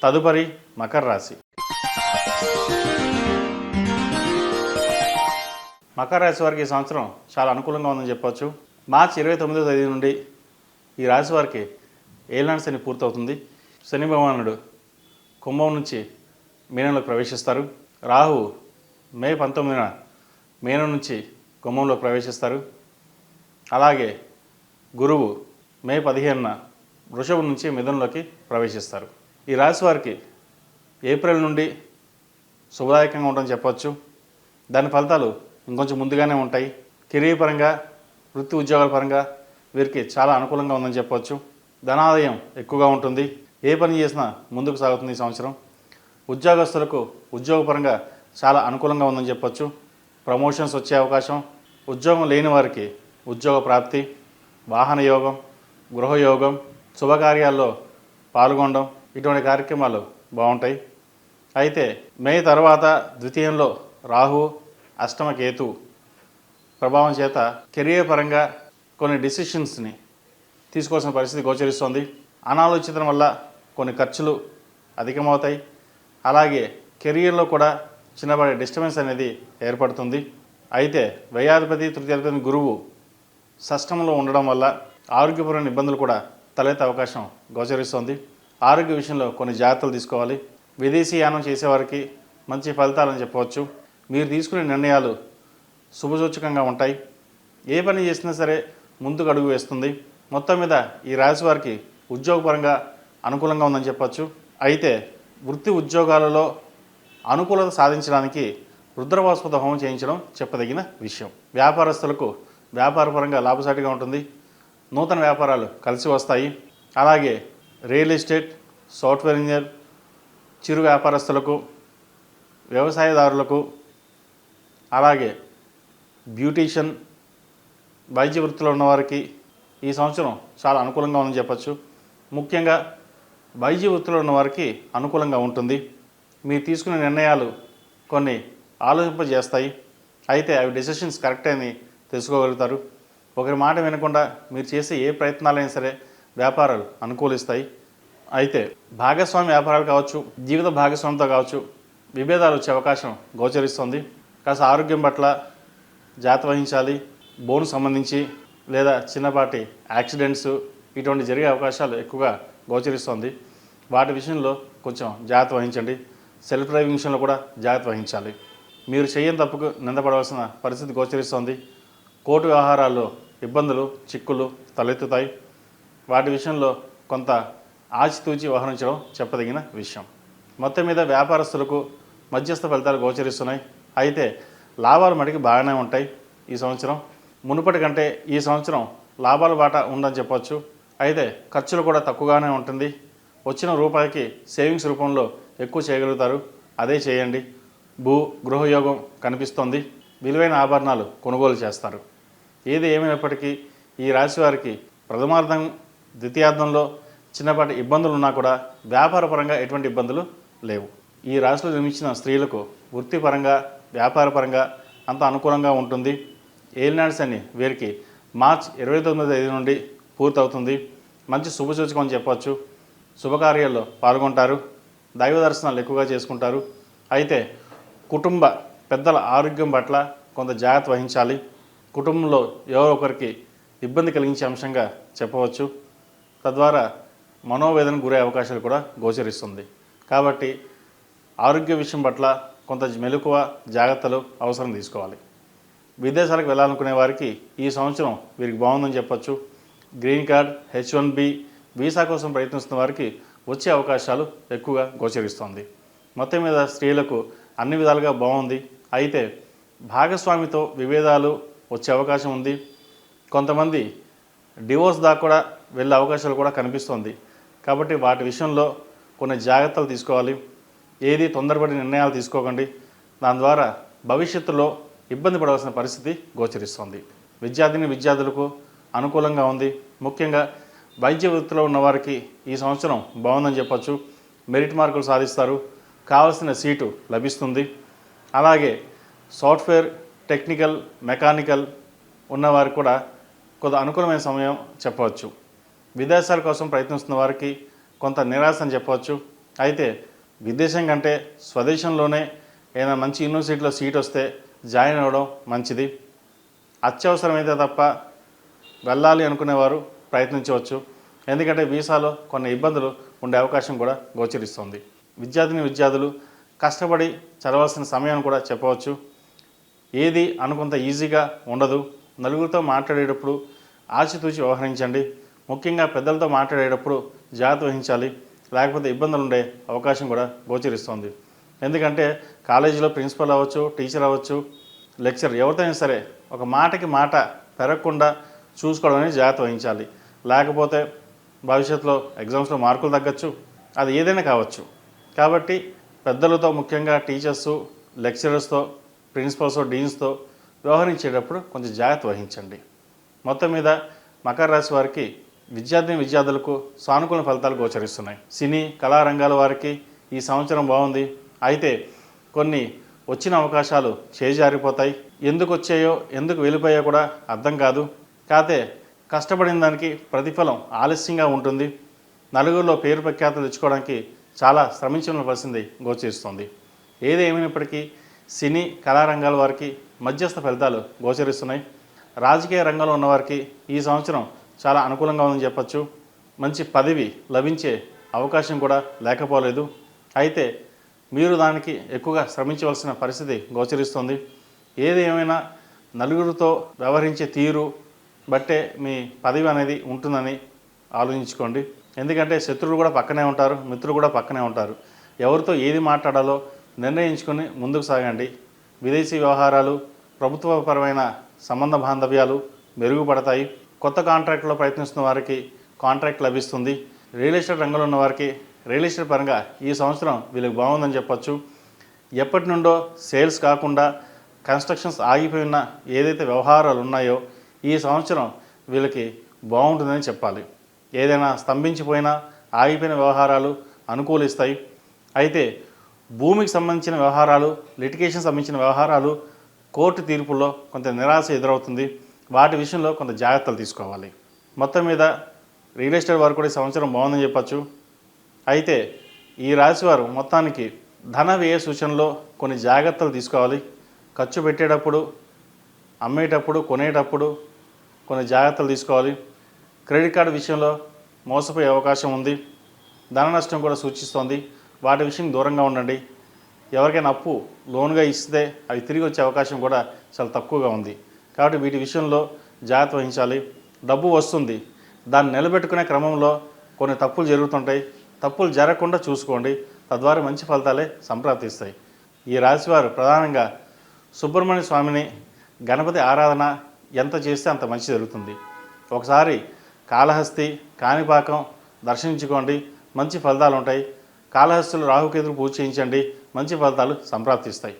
తదుపరి మకర రాశి. మకర రాశి వారికి ఈ సంవత్సరం చాలా అనుకూలంగా ఉందని చెప్పవచ్చు. మార్చి 29వ తేదీ నుండి ఈ రాశి వారికి ఏలినాటి శని పూర్తవుతుంది. శని భగవానుడు కుంభం నుంచి మీనంలోకి ప్రవేశిస్తారు. రాహువు మే 19న మీనం నుంచి కుంభంలోకి ప్రవేశిస్తారు. అలాగే గురువు మే 15న వృషభం నుంచి మిథునంలోకి ప్రవేశిస్తారు. ఈ రాశి వారికి ఏప్రిల్ నుండి శుభదాయకంగా ఉంటుందని చెప్పవచ్చు. దాని ఫలితాలు ఇంకొంచెం ముందుగానే ఉంటాయి. కెరీర్ పరంగా, వృత్తి ఉద్యోగాల పరంగా వీరికి చాలా అనుకూలంగా ఉందని చెప్పవచ్చు. ధనాదాయం ఎక్కువగా ఉంటుంది. ఏ పని చేసినా ముందుకు సాగుతుంది ఈ సంవత్సరం. ఉద్యోగస్తులకు ఉద్యోగపరంగా చాలా అనుకూలంగా ఉందని చెప్పవచ్చు. ప్రమోషన్స్ వచ్చే అవకాశం, ఉద్యోగం లేని వారికి ఉద్యోగ ప్రాప్తి, వాహన యోగం, గృహయోగం, శుభకార్యాల్లో పాల్గొనడం, ఇటువంటి కార్యక్రమాలు బాగుంటాయి. అయితే మే తర్వాత ద్వితీయంలో రాహు, అష్టమ కేతు ప్రభావం చేత కెరియర్ పరంగా కొన్ని డిసిషన్స్ని తీసుకోవాల్సిన పరిస్థితి గోచరిస్తోంది. అనాలోచితం వల్ల కొన్ని ఖర్చులు అధికమవుతాయి. అలాగే కెరియర్లో కూడా చిన్నపాటి డిస్టర్బెన్స్ అనేది ఏర్పడుతుంది. అయితే వ్యయాధిపతి, తృతీయాధిపతి గురువు షష్టంలో ఉండడం వల్ల ఆరోగ్యపరమైన ఇబ్బందులు కూడా తలెత్తే అవకాశం గోచరిస్తోంది. ఆరోగ్య విషయంలో కొన్ని జాగ్రత్తలు తీసుకోవాలి. విదేశీ యానం చేసేవారికి మంచి ఫలితాలని చెప్పవచ్చు. మీరు తీసుకునే నిర్ణయాలు శుభసూచకంగా ఉంటాయి. ఏ పని చేసినా సరే ముందుకు అడుగు వేస్తుంది. మొత్తం మీద ఈ రాశి వారికి ఉద్యోగపరంగా అనుకూలంగా ఉందని చెప్పచ్చు. అయితే వృత్తి ఉద్యోగాలలో అనుకూలత సాధించడానికి రుద్రవాస్పద హోమం చేయించడం చెప్పదగిన విషయం. వ్యాపారస్తులకు వ్యాపారపరంగా లాభసాటిగా ఉంటుంది. నూతన వ్యాపారాలు కలిసి వస్తాయి. అలాగే రియల్ ఎస్టేట్, సాఫ్ట్వేర్ ఇంజనీర్, చిరు వ్యాపారస్తులకు, వ్యవసాయదారులకు, అలాగే బ్యూటీషియన్, వైద్య వృత్తిలో ఉన్నవారికి ఈ సంవత్సరం చాలా అనుకూలంగా ఉందని చెప్పచ్చు. ముఖ్యంగా వైద్య వృత్తిలో ఉన్నవారికి అనుకూలంగా ఉంటుంది. మీరు తీసుకునే నిర్ణయాలు కొన్ని ఆలోచింపజేస్తాయి. అయితే అవి డెసిషన్స్ కరెక్ట్ అని తెలుసుకోగలుగుతారు. ఒకరి మాట వినకుండా మీరు చేసే ఏ ప్రయత్నాలైనా సరే వ్యాపారాలు అనుకూలిస్తాయి. అయితే భాగస్వామి వ్యాపారాలు కావచ్చు, జీవిత భాగస్వామితో కావచ్చు, విభేదాలు వచ్చే అవకాశం గోచరిస్తుంది. కాస్త ఆరోగ్యం పట్ల జాగ్రత్త వహించాలి. బోన్ సంబంధించి లేదా చిన్నపాటి యాక్సిడెంట్స్ ఇటువంటి జరిగే అవకాశాలు ఎక్కువగా గోచరిస్తుంది. వాటి విషయంలో కొంచెం జాగ్రత్త వహించండి. సెల్ఫ్ డ్రైవింగ్ విషయంలో కూడా జాగ్రత్త వహించాలి. మీరు చేయని తప్పుకు నిందపడవలసిన పరిస్థితి గోచరిస్తుంది. కోర్టు వ్యవహారాల్లో ఇబ్బందులు, చిక్కులు తలెత్తుతాయి. వాటి విషయంలో కొంత ఆచితూచి వ్యవహరించడం చెప్పదగిన విషయం. మొత్తం మీద వ్యాపారస్తులకు మధ్యస్థ ఫలితాలు గోచరిస్తున్నాయి. అయితే లాభాలు మటుకు బాగానే ఉంటాయి ఈ సంవత్సరం. మునుపటి కంటే ఈ సంవత్సరం లాభాల బాట ఉందని చెప్పవచ్చు. అయితే ఖర్చులు కూడా తక్కువగానే ఉంటుంది. వచ్చిన రూపాయికి సేవింగ్స్ రూపంలో ఎక్కువ చేయగలుగుతారు. అదే చేయండి. గృహయోగం కనిపిస్తోంది. విలువైన ఆభరణాలు కొనుగోలు చేస్తారు. ఏది ఏమైనప్పటికీ ఈ రాశి వారికి ప్రథమార్థం, ద్వితీయార్థంలో చిన్నపాటి ఇబ్బందులు ఉన్నా కూడా వ్యాపారపరంగా ఎటువంటి ఇబ్బందులు లేవు. ఈ రాశిలో జన్మించిన స్త్రీలకు వృత్తిపరంగా, వ్యాపారపరంగా అంత అనుకూలంగా ఉంటుంది. ఏలినాటి శని వీరికి మార్చి 29వ తేదీ నుండి పూర్తవుతుంది. మంచి శుభసూచకం అని చెప్పవచ్చు. శుభకార్యాల్లో పాల్గొంటారు. దైవ దర్శనాలు ఎక్కువగా చేసుకుంటారు. అయితే కుటుంబ పెద్దల ఆరోగ్యం పట్ల కొంత జాగ్రత్త వహించాలి. కుటుంబంలో ఎవరో ఒకరికి ఇబ్బంది కలిగించే అంశంగా చెప్పవచ్చు. తద్వారా మనోవేదనకు గురే అవకాశాలు కూడా గోచరిస్తుంది. కాబట్టి ఆరోగ్య విషయం పట్ల కొంత మెలకువ, జాగ్రత్తలు అవసరం తీసుకోవాలి. విదేశాలకు వెళ్ళాలనుకునే వారికి ఈ సంవత్సరం వీరికి బాగుందని చెప్పచ్చు. గ్రీన్ కార్డ్, H1B వీసా కోసం ప్రయత్నిస్తున్న వారికి వచ్చే అవకాశాలు ఎక్కువగా గోచరిస్తుంది. మొత్తం మీద స్త్రీలకు అన్ని విధాలుగా బాగుంది. అయితే భాగస్వామితో విభేదాలు వచ్చే అవకాశం ఉంది. కొంతమంది డివోర్స్ దాకా కూడా వెళ్ళే అవకాశాలు కూడా కనిపిస్తుంది. కాబట్టి వాటి విషయంలో కొన్ని జాగ్రత్తలు తీసుకోవాలి. ఏది తొందరపడి నిర్ణయాలు తీసుకోకండి. దాని ద్వారా భవిష్యత్తులో ఇబ్బంది పడవలసిన పరిస్థితి గోచరిస్తుంది. విద్యార్థులకు అనుకూలంగా ఉంది. ముఖ్యంగా వైద్య వృత్తిలో ఉన్నవారికి ఈ సంవత్సరం బాగుందని చెప్పచ్చు. మెరిట్ మార్కులు సాధిస్తారు. కావాల్సిన సీటు లభిస్తుంది. అలాగే సాఫ్ట్వేర్, టెక్నికల్, మెకానికల్ ఉన్నవారికి కూడా కొంత అనుకూలమైన సమయం చెప్పవచ్చు. విదేశాల కోసం ప్రయత్నిస్తున్న వారికి కొంత నిరాశ అని చెప్పవచ్చు. అయితే విదేశం కంటే స్వదేశంలోనే ఏదైనా మంచి యూనివర్సిటీలో సీట్ వస్తే జాయిన్ అవ్వడం మంచిది. అత్యవసరమైతే తప్ప వెళ్ళాలి అనుకునేవారు ప్రయత్నించవచ్చు. ఎందుకంటే వీసాలో కొన్ని ఇబ్బందులు ఉండే అవకాశం కూడా గోచరిస్తుంది. విద్యార్థులు కష్టపడి చదవాల్సిన సమయం కూడా చెప్పవచ్చు. ఏది అనుకుంత ఈజీగా ఉండదు. నలుగురితో మాట్లాడేటప్పుడు ఆచితూచి వ్యవహరించండి. ముఖ్యంగా పెద్దలతో మాట్లాడేటప్పుడు జాగ్రత్త వహించాలి, లేకపోతే ఇబ్బందులు ఉండే అవకాశం కూడా గోచరిస్తుంది. ఎందుకంటే కాలేజీలో ప్రిన్సిపల్ అవ్వచ్చు, టీచర్ అవ్వచ్చు, లెక్చరర్ ఎవరితోనైనా సరే ఒక మాటకి మాట పెరగకుండా చూసుకోవడం అనేది జాగ్రత్త వహించాలి. లేకపోతే భవిష్యత్తులో ఎగ్జామ్స్లో మార్కులు తగ్గచ్చు, అది ఏదైనా కావచ్చు. కాబట్టి పెద్దలతో, ముఖ్యంగా టీచర్సు, లెక్చరర్స్తో, ప్రిన్సిపల్స్, డీన్స్తో వ్యవహరించేటప్పుడు కొంచెం జాగ్రత్త వహించండి. మొత్తం మీద మకర రాశి వారికి విద్యార్థులకు సానుకూల ఫలితాలు గోచరిస్తున్నాయి. సినీ కళారంగాల వారికి ఈ సంవత్సరం బాగుంది. అయితే కొన్ని వచ్చిన అవకాశాలు చేజారిపోతాయి. ఎందుకు వచ్చాయో ఎందుకు వెళ్ళిపోయాయో కూడా అర్థం కాదు. కాతే కష్టపడిన దానికి ప్రతిఫలం ఆలస్యంగా ఉంటుంది. నలుగురిలో పేరు ప్రఖ్యాతులు తెచ్చుకోవడానికి చాలా శ్రమించవలసింది గోచరిస్తుంది. ఏదేమైనప్పటికీ సినీ కళారంగాల వారికి మధ్యస్థ ఫలితాలు గోచరిస్తున్నాయి. రాజకీయ రంగంలో ఉన్నవారికి ఈ సంవత్సరం చాలా అనుకూలంగా ఉందని చెప్పచ్చు. మంచి పదవి లభించే అవకాశం కూడా లేకపోలేదు. అయితే మీరు దానికి ఎక్కువగా శ్రమించవలసిన పరిస్థితి గోచరిస్తుంది. ఏది ఏమైనా నలుగురితో వ్యవహరించే తీరు బట్టే మీ పదవి అనేది ఉంటుందని ఆలోచించుకోండి. ఎందుకంటే శత్రువులు కూడా పక్కనే ఉంటారు, మిత్రులు కూడా పక్కనే ఉంటారు. ఎవరితో ఏది మాట్లాడాలో నిర్ణయించుకొని ముందుకు సాగండి. విదేశీ వ్యవహారాలు, ప్రభుత్వపరమైన సంబంధ బాంధవ్యాలు మెరుగుపడతాయి. కొత్త కాంట్రాక్ట్లో ప్రయత్నిస్తున్న వారికి కాంట్రాక్ట్ లభిస్తుంది. రియల్ ఎస్టేట్ రంగంలో ఉన్న వారికి రియల్ ఎస్టేట్ పరంగా ఈ సంవత్సరం వీళ్ళకి బాగుందని చెప్పచ్చు. ఎప్పటి నుండో సేల్స్ కాకుండా కన్స్ట్రక్షన్స్ ఆగిపోయిన ఏదైతే వ్యవహారాలు ఉన్నాయో ఈ సంవత్సరం వీళ్ళకి బాగుంటుందని చెప్పాలి. ఏదైనా స్తంభించిపోయినా ఆగిపోయిన వ్యవహారాలు అనుకూలిస్తాయి. అయితే భూమికి సంబంధించిన వ్యవహారాలు, లిటిగేషన్ సంబంధించిన వ్యవహారాలు కోర్టు తీర్పుల్లో కొంత నిరాశ ఎదురవుతుంది. వాటి విషయంలో కొంత జాగ్రత్తలు తీసుకోవాలి. మొత్తం మీద రియల్ ఎస్టేట్ వారు కూడా ఈ సంవత్సరం బాగుందని చెప్పచ్చు. అయితే ఈ రాశి వారు మొత్తానికి ధన వ్యయ సూచనలో కొన్ని జాగ్రత్తలు తీసుకోవాలి. ఖర్చు పెట్టేటప్పుడు, అమ్మేటప్పుడు, కొనేటప్పుడు కొన్ని జాగ్రత్తలు తీసుకోవాలి. క్రెడిట్ కార్డు విషయంలో మోసపోయే అవకాశం ఉంది. ధన నష్టం కూడా సూచిస్తోంది. వాటి విషయం దూరంగా ఉండండి. ఎవరికైనా అప్పు లోన్గా ఇస్తే అవి తిరిగి వచ్చే అవకాశం కూడా చాలా తక్కువగా ఉంది. కాబట్టి వీటి విషయంలో జాగ్రత్త వహించాలి. డబ్బు వస్తుంది, దాన్ని నిలబెట్టుకునే క్రమంలో కొన్ని తప్పులు జరుగుతుంటాయి. తప్పులు జరగకుండా చూసుకోండి. తద్వారా మంచి ఫలితాలే సంప్రాప్తిస్తాయి. ఈ రాశివారు ప్రధానంగా సుబ్రహ్మణ్య స్వామిని, గణపతి ఆరాధన ఎంత చేస్తే అంత మంచి జరుగుతుంది. ఒకసారి కాళహస్తి, కాణిపాకం దర్శించుకోండి, మంచి ఫలితాలు ఉంటాయి. కాళహస్తిలో రాహుకేతులు పూజ చేయించండి, మంచి ఫలితాలు సంప్రాప్తిస్తాయి.